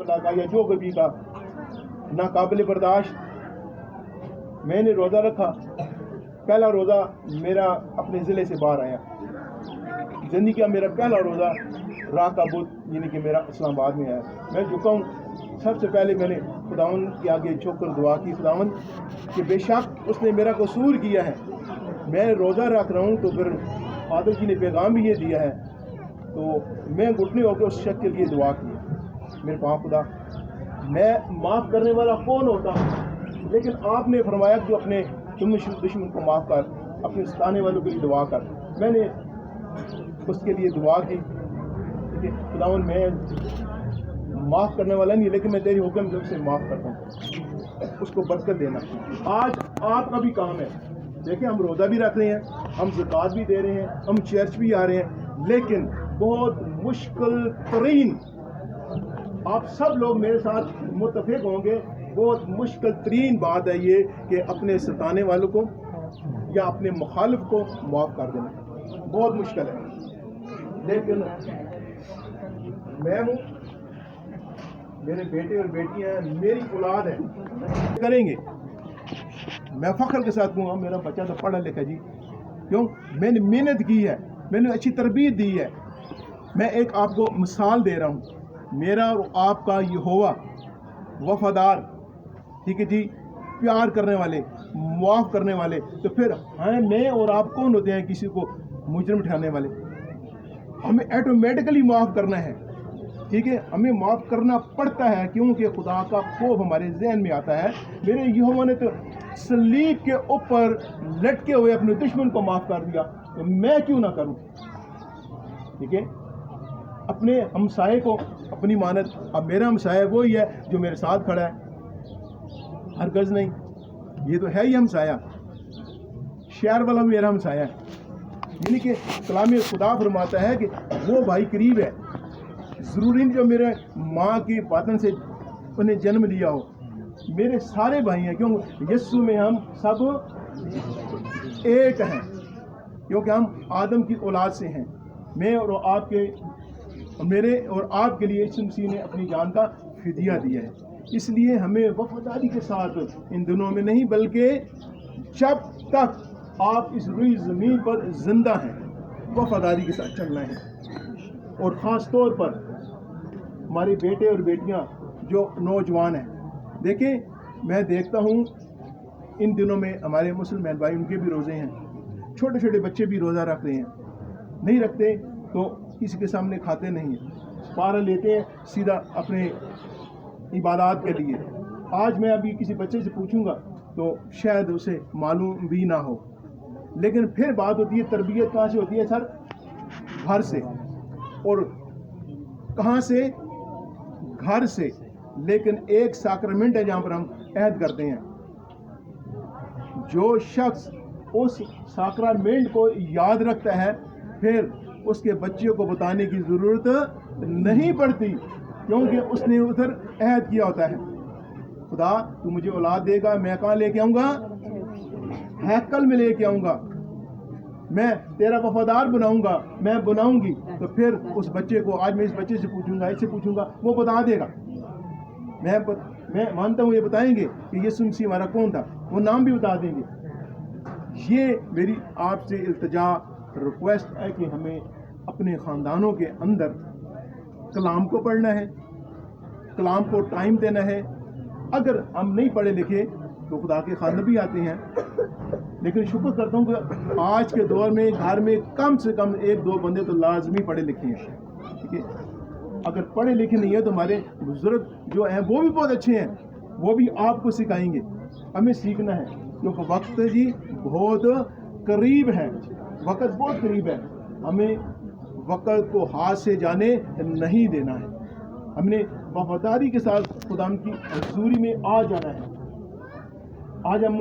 خدا का या जो कभी का नाकाबिल बर्दाश्त। मैंने रोज़ा रखा, पहला रोज़ा मेरा अपने ज़िले से बाहर आया, ज़िंदगी का मेरा पहला रोज़ा राह का बुध यानी कि मेरा इस्लामाबाद में आया। मैं झुका हूँ, सबसे पहले मैंने खुदावन के आगे झुककर दुआ की, खुदावन कि बेशक उसने मेरा कसूर किया है, मैं रोज़ा रख रहा हूँ तो फिर फादर जी ने पैगाम भी ये दिया है, तो मैं घुटने होकर उस शख्स के लिए दुआ की। मेरे पास खुदा, मैं माफ़ करने वाला कौन होता हूँ, लेकिन आपने फरमाया कि अपने दुश्मन को माफ़ कर, अपने सताने वालों के लिए दुआ कर। मैंने उसके लिए दुआ की कि खुदावन मैं माफ़ करने वाला नहीं, लेकिन मैं तेरी हुक्म जब से माफ़ करता हूँ, उसको बरकत देना। आज आपका भी काम है, देखिए हम रोज़ा भी रख रहे हैं, हम ज़कात भी दे रहे हैं, हम चर्च भी आ रहे हैं, लेकिन बहुत मुश्किल तरीन, आप सब लोग मेरे साथ मुत्तफिक होंगे, बहुत मुश्किल तरीन बात है ये कि अपने सताने वालों को या अपने मुखालिफ को माफ़ कर देना, बहुत मुश्किल है। लेकिन मैं हूँ, मेरे बेटे और बेटियां हैं, मेरी औलाद है, करेंगे। मैं फ़ख्र के साथ कहूँगा मेरा बच्चा तो पढ़ा लिखा जी, क्यों? मैंने मेहनत की है, मैंने अच्छी तरबियत दी है। मैं एक आपको मिसाल दे रहा हूँ, मेरा और आपका यहोवा वफादार, ठीक है जी, प्यार करने वाले, माफ़ करने वाले, तो फिर हैं मैं और आप कौन होते हैं किसी को मुजरिम ठहराने वाले? हमें ऑटोमेटिकली माफ़ करना है, ठीक है, हमें माफ़ करना पड़ता है, क्योंकि खुदा का खौफ हमारे जहन में आता है। मेरे यहोवा ने तो सलीब के ऊपर लटके हुए अपने दुश्मन को माफ़ कर दिया, तो मैं क्यों ना करूं? ठीक है, अपने हमसाये को अपनी मानत, अब मेरा हमसाया वही है जो मेरे साथ खड़ा है, हरगज़ नहीं, ये तो है ही हमसाया, शहर वाला मेरा हमसाया है। यानी कि कलाम खुदा फरमाता है कि वो भाई करीब है, ज़रूरी नहीं जो मेरे माँ की बातन से उन्हें जन्म लिया हो, मेरे सारे भाई हैं, क्यों? यीशु में हम सब एक हैं, क्योंकि हम आदम की औलाद से हैं। मैं और आपके, मेरे और आपके लिए यीशु मसीह ने अपनी जान का फिदिया दिया है। इसलिए हमें वफादारी के साथ इन दिनों में नहीं, बल्कि जब तक आप इस रुई ज़मीन पर जिंदा हैं, वफादारी के साथ चलना है। और ख़ास तौर पर हमारे बेटे और बेटियां जो नौजवान हैं, देखें, मैं देखता हूँ इन दिनों में हमारे मुसलमान भाई, उनके भी रोज़े हैं, छोटे छोटे बच्चे भी रोज़ा रख रहे हैं, नहीं रखते तो किसी के सामने खाते नहीं हैं, पारा लेते हैं सीधा अपने इबादत के लिए। आज मैं अभी किसी बच्चे से पूछूंगा तो शायद उसे मालूम भी ना हो, लेकिन फिर बात होती है तरबियत कहाँ से होती है सर? घर से। और कहाँ से? घर से। लेकिन एक साक्रमेंट है जहाँ पर हम अहद करते हैं, जो शख्स उस साक्रमेंट को याद रखता है, फिर उसके बच्चे को बताने की ज़रूरत नहीं पड़ती, क्योंकि उसने उधर अहद किया होता है, खुदा तू मुझे औलाद देगा, मैं कहाँ लेके आऊँगा? हैकल में लेके आऊँगा, मैं तेरा वफादार बनाऊँगा, मैं बनाऊँगी। तो फिर उस बच्चे को, आज मैं इस बच्चे से पूछूंगा, इससे पूछूंगा, वो बता देगा। मैं मानता हूँ ये बताएंगे कि यीशु मसीह हमारा कौन था, वो नाम भी बता देंगे। ये मेरी आपसे इल्तिजा रिक्वेस्ट है कि हमें अपने ख़ानदानों के अंदर कलाम को पढ़ना है, कलाम को टाइम देना है। अगर हम नहीं पढ़े लिखे तो खुदा के खानदान भी आते हैं, लेकिन शुक्र करता हूँ कि आज के दौर में घर में कम से कम एक दो बंदे तो लाजमी पढ़े लिखे हैं, ठीक है। अगर पढ़े लिखे नहीं है तो हमारे बुजुर्ग जो हैं वो भी बहुत अच्छे हैं, वो भी आपको सिखाएंगे। हमें सीखना है, क्योंकि वक्त जी बहुत करीब है, वक्त बहुत करीब है, हमें वक्त को हाथ से जाने नहीं देना है, हमने वफादारी के साथ खुदा की हज़ूरी में आ जाना है। आज हम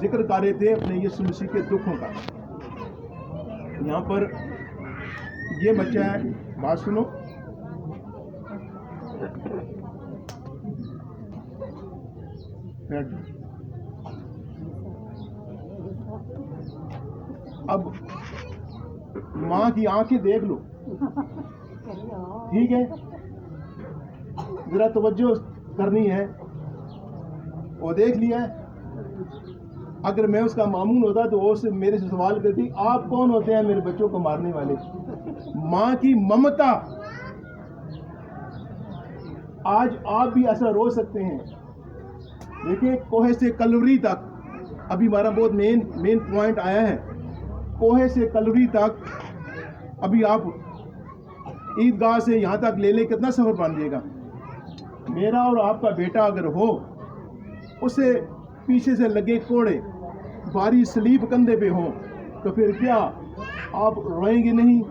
जिक्र कर रहे थे अपने यीशु मसीह के दुखों का। यहाँ पर ये बच्चा है, बात सुनो, अब माँ की आंखें देख लो, ठीक है, ذرا توجہ کرنی ہے. وہ دیکھ لیا ہے. اگر میں اس کا مامون ہوتا تو وہ میرے سے سوال کرتی آپ کون ہوتے ہیں میرے بچوں کو مارنے والے. ماں کی ممتا. آج آپ بھی ایسا رو سکتے ہیں. دیکھیں کوہ سے کلوری تک ابھی ہمارا بہت مین پوائنٹ آیا ہے. کوہ سے کلوری تک ابھی آپ عیدگاہ سے یہاں تک لے لیں کتنا سفر بن جائے گا. میرا اور آپ کا بیٹا اگر ہو اسے پیچھے سے لگے کوڑے باری سلیب کندھے پہ ہوں تو پھر کیا آپ روئیں گے نہیں؟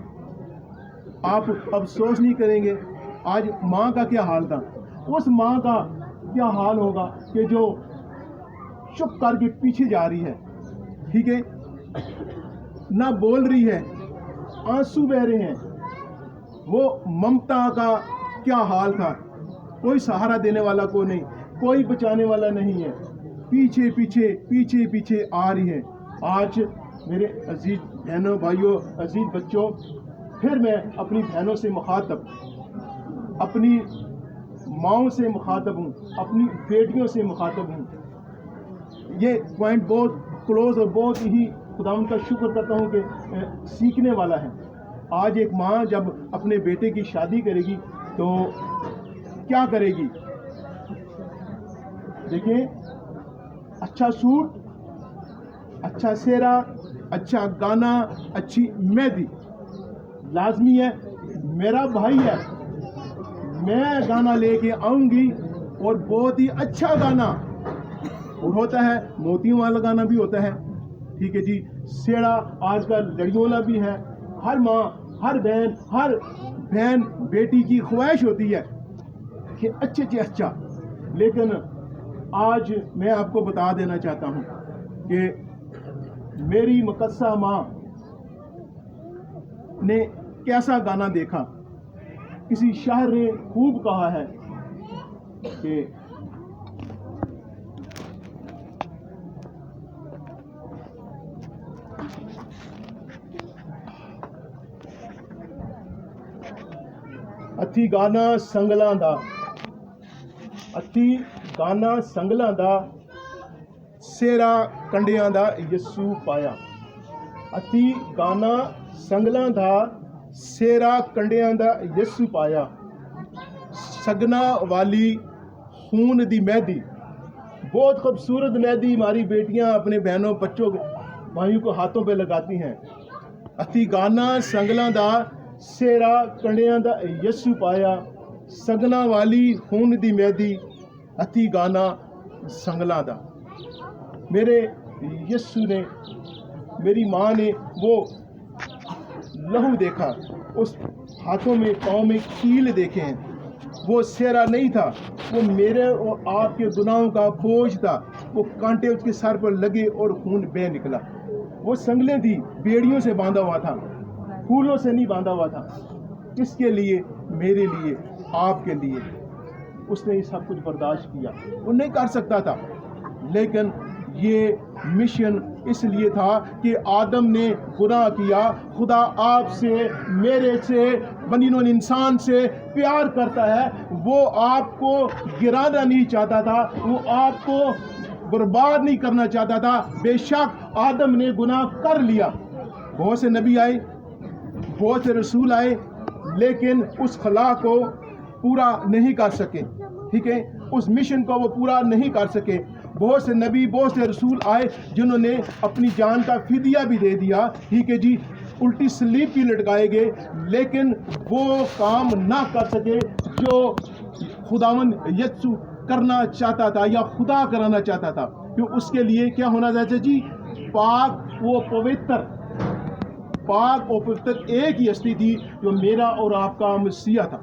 آپ افسوس نہیں کریں گے؟ آج ماں کا کیا حال تھا. اس ماں کا کیا حال ہوگا کہ جو چپ کر کے پیچھے جا رہی ہے. ٹھیک ہے نہ بول رہی ہے آنسو بہ رہے ہیں. وہ ممتا کا کیا حال تھا. کوئی سہارا دینے والا کو نہیں, کوئی بچانے والا نہیں ہے. پیچھے پیچھے پیچھے پیچھے آ رہی ہے. آج میرے عزیز بہنوں بھائیوں عزیز بچوں پھر میں اپنی بہنوں سے مخاطب, اپنی ماؤں سے مخاطب ہوں, اپنی بیٹیوں سے مخاطب ہوں. یہ پوائنٹ بہت کلوز اور بہت ہی خداوند کا شکر کرتا ہوں کہ سیکھنے والا ہے. آج ایک ماں جب اپنے بیٹے کی شادی کرے گی تو کیا کرے گی؟ دیکھیں اچھا سوٹ, اچھا سیرا, اچھا گانا, اچھی مہندی لازمی ہے. میرا بھائی ہے, میں گانا لے کے آؤں گی اور بہت ہی اچھا گانا اور ہوتا ہے موتیوں والا گانا بھی ہوتا ہے. ٹھیک ہے جی. سیڑا آج کل لڑیوں والا بھی ہے. ہر ماں ہر بہن بیٹی کی خواہش ہوتی ہے کہ اچھے سے اچھا. لیکن آج میں آپ کو بتا دینا چاہتا ہوں کہ میری مقدسہ ماں نے کیسا گانا دیکھا. کسی شاعر نے خوب کہا ہے کہ ہتھی گانا سنگلاں دا, ہتھی گانا سنگلاں دا, سیرا کنڈیاں دا یسو پایا. ہتھی گانا سنگلاں دا, سیرا کنڈیاں دا یسو پایا. سگنا والی خون دی مہندی, بہت خوبصورت مہندی ہماری بیٹیاں اپنے بہنوں بچوں بھائیوں کو ہاتھوں پہ لگاتی ہیں. ہتھی گانا سنگلاں دا, سیرا کنڈیاں دا یسو پایا. سگنا والی خون دی مہندی, ہتھی گانا سنگلاں دا. میرے یسو نے, میری ماں نے وہ لہو دیکھا, اس ہاتھوں میں پاؤں میں کیل دیکھے ہیں. وہ سیرا نہیں تھا, وہ میرے اور آپ کے گناہوں کا بوجھ تھا. وہ کانٹے اس کے سر پر لگے اور خون بہہ نکلا. وہ سنگلیں تھی, بیڑیوں سے باندھا ہوا تھا, پھولوں سے نہیں باندھا ہوا تھا. کس کے لیے؟ میرے لیے, آپ کے لیے. اس نے یہ سب کچھ برداشت کیا. وہ نہیں کر سکتا تھا, لیکن یہ مشن اس لیے تھا کہ آدم نے گناہ کیا. خدا آپ سے, میرے سے, بنی نوع انسان سے پیار کرتا ہے. وہ آپ کو گرانا نہیں چاہتا تھا, وہ آپ کو برباد نہیں کرنا چاہتا تھا. بے شک آدم نے گناہ کر لیا. بہت سے نبی آئے, بہت سے رسول آئے, لیکن اس خلا کو پورا نہیں کر سکے. ٹھیک ہے, اس مشن کو وہ پورا نہیں کر سکے. بہت سے نبی, بہت سے رسول آئے جنہوں نے اپنی جان کا فدیہ بھی دے دیا. ٹھیک ہے جی, الٹی سلیب بھی لٹکائے گئے, لیکن وہ کام نہ کر سکے جو خداوند یسوع کرنا چاہتا تھا یا خدا کرانا چاہتا تھا. کیوں؟ اس کے لیے کیا ہونا چاہتا جی؟ پاک و پوتر. پاک و پوتر ایک ہی ہستی تھی جو میرا اور آپ کا مسیح تھا.